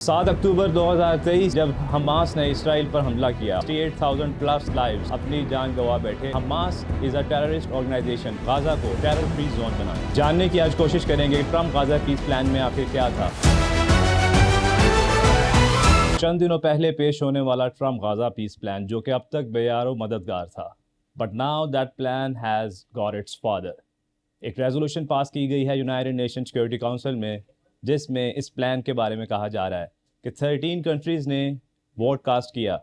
7 अक्टूबर 2023 जब हमास ने इसराइल पर हमला किया, 68,000 प्लस लाइव्स अपनी जान गंवा बैठे। Hamas is a terrorist organisation. Gaza को टेरर फ्री जोन बनाया। जानने की आज कोशिश करेंगे कि ट्रम्प गाजा पीस प्लान में आखिर क्या था। चंद दिनों पहले पेश होने वाला ट्रम्प गाजा पीस प्लान, जो कि अब तक बेयारो मददगार था, but now that plan has got its father. एक रेजोल्यूशन पास की गई है यूनाइटेड नेशन सिक्योरिटी काउंसिल में, जिसमें इस प्लान के बारे में कहा जा रहा है कि 13 कंट्रीज़ ने वोट कास्ट किया,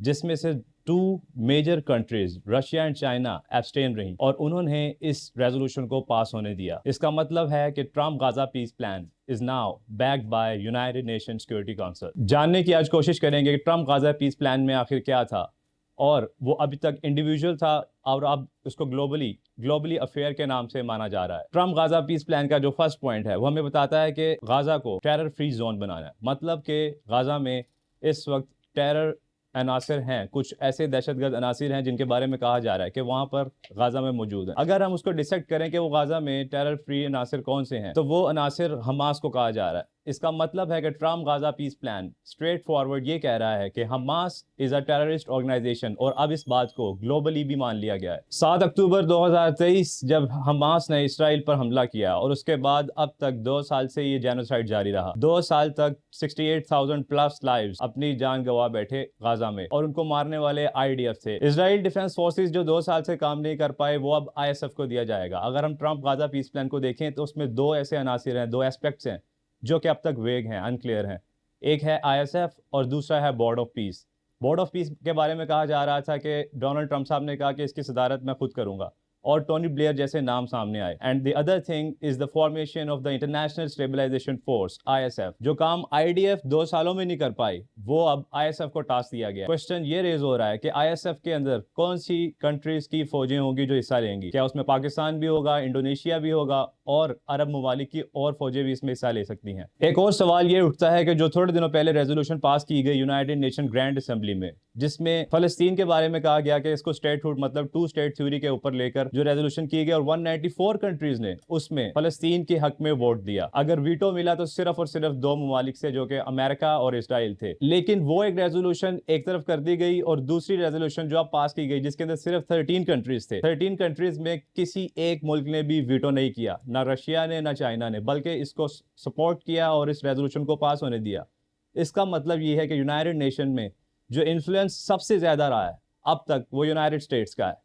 जिसमें से 2 major countries Russia and China abstain रहीं और उन्होंने इस रेजोल्यूशन को पास होने दिया। इसका मतलब है कि Trump Gaza peace plan is now backed by United Nation Security Council. जानने की आज कोशिश करेंगे कि ट्रम्प गाजा पीस प्लान में आखिर क्या था, और वो अभी तक इंडिविजुअल था और अब उसको ग्लोबली अफेयर के नाम से माना जा रहा है। ट्रम्प गाजा पीस प्लान का जो फर्स्ट पॉइंट है वो हमें बताता है कि गाजा को टेरर फ्री जोन बनाना है। मतलब कि गाजा में इस वक्त टेरर अनासिर हैं, कुछ ऐसे दहशतगर्द अनासिर हैं जिनके बारे में कहा जा रहा है कि वहाँ पर गाजा में मौजूद हैं। अगर हम उसको डिसाइड करें कि वो गाजा में टेरर फ्री अनासिर कौन से हैं, तो वो अनासिर हमास को कहा जा रहा है। इसका मतलब है कि Trump Gaza peace plan straight forward ये कह रहा है कि Hamas is a terrorist organisation, और अब इस बात को ग्लोबली भी मान लिया गया है। 7 अक्टूबर 2023 जब हमास ने इसराइल पर हमला किया और उसके बाद अब तक 2 साल से ये जेनोसाइड जारी रहा। 2 साल तक 68,000 प्लस लाइव्स अपनी जान गंवा बैठे गाजा में, और उनको मारने वाले IDF थे। इजराइल डिफेंस फोर्सेस जो 2 साल से काम नहीं कर पाए, वो अब ISF को दिया जाएगा। अगर हम ट्रम्प गाजा पीस प्लान को देखें तो उसमें 2 ऐसे अनासिर हैं, 2 एस्पेक्ट्स हैं जो कि अब तक वेग हैं, अनक्लियर हैं। एक है ISF और दूसरा है board of peace. Board of peace के बारे में कहा जा रहा था कि डोनाल्ड ट्रम्प साहब ने कहा कि इसकी सदारत मैं खुद करूंगा, और टोनी ब्लेयर जैसे नाम सामने आए। And the other thing is the formation of the international stabilisation force ISF। जो काम IDF 2 सालों में नहीं कर पाई, वो अब ISF को टास्क दिया गया। क्वेश्चन ये रेज हो रहा है कि ISF के अंदर कौन सी कंट्रीज की फौजें होंगी जो हिस्सा लेंगी। क्या उसमें पाकिस्तान भी होगा, इंडोनेशिया भी होगा, और अरब ममालिक की और फौजें भी इसमें हिस्सा ले सकती हैं। एक और सवाल ये उठता है कि जो थोड़े दिनों पहले रेजोल्यूशन पास की गई यूनाइटेड नेशन ग्रैंड असेंबली में, जिसमें फलस्तीन के बारे में कहा गया कि इसको स्टेटहुड मतलब 2 स्टेट थ्योरी के ऊपर लेकर जो रेजोल्यूशन की गई, और 194 कंट्रीज ने उसमें फलस्तीन के हक में वोट दिया। अगर वीटो मिला तो सिर्फ और सिर्फ 2 ममालिक से, जो कि अमेरिका और इसराइल थे। लेकिन वो एक रेजोल्यूशन एक तरफ कर दी गई, और दूसरी रेजोल्यूशन जो अब पास की गई जिसके अंदर सिर्फ 13 कंट्रीज थे, 13 कंट्रीज में किसी एक मुल्क ने भी वीटो नहीं किया, ना रशिया ने ना चाइना ने, बल्कि इसको सपोर्ट किया और इस रेजोल्यूशन को पास होने दिया। इसका मतलब ये है कि यूनाइटेड नेशन में जो इन्फ्लुएंस सबसे ज्यादा रहा है अब तक, वो यूनाइटेड स्टेट्स का है।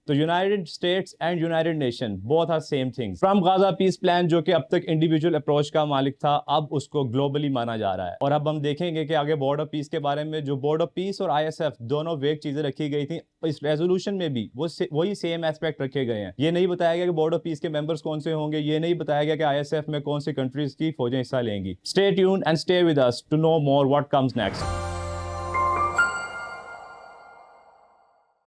तो United States and United Nation both are same things. Trump Gaza peace plan जो कि अब तक इंडिविजुअल अप्रोच का मालिक था, अब उसको ग्लोबली माना जा रहा है। और अब हम देखेंगे कि आगे बोर्ड ऑफ पीस के बारे में, जो बोर्ड ऑफ पीस और ISF दोनों वेग चीजें रखी गई थी, इस रेजोल्यूशन में भी वही सेम एस्पेक्ट रखे गए हैं। ये नहीं बताया गया कि बोर्ड ऑफ पीस के मेंबर्स कौन से होंगे, ये नहीं बताया गया कि ISF में कौन सी कंट्रीज की फौजें हिस्सा लेंगी। Stay tuned and stay with us to know more what comes next.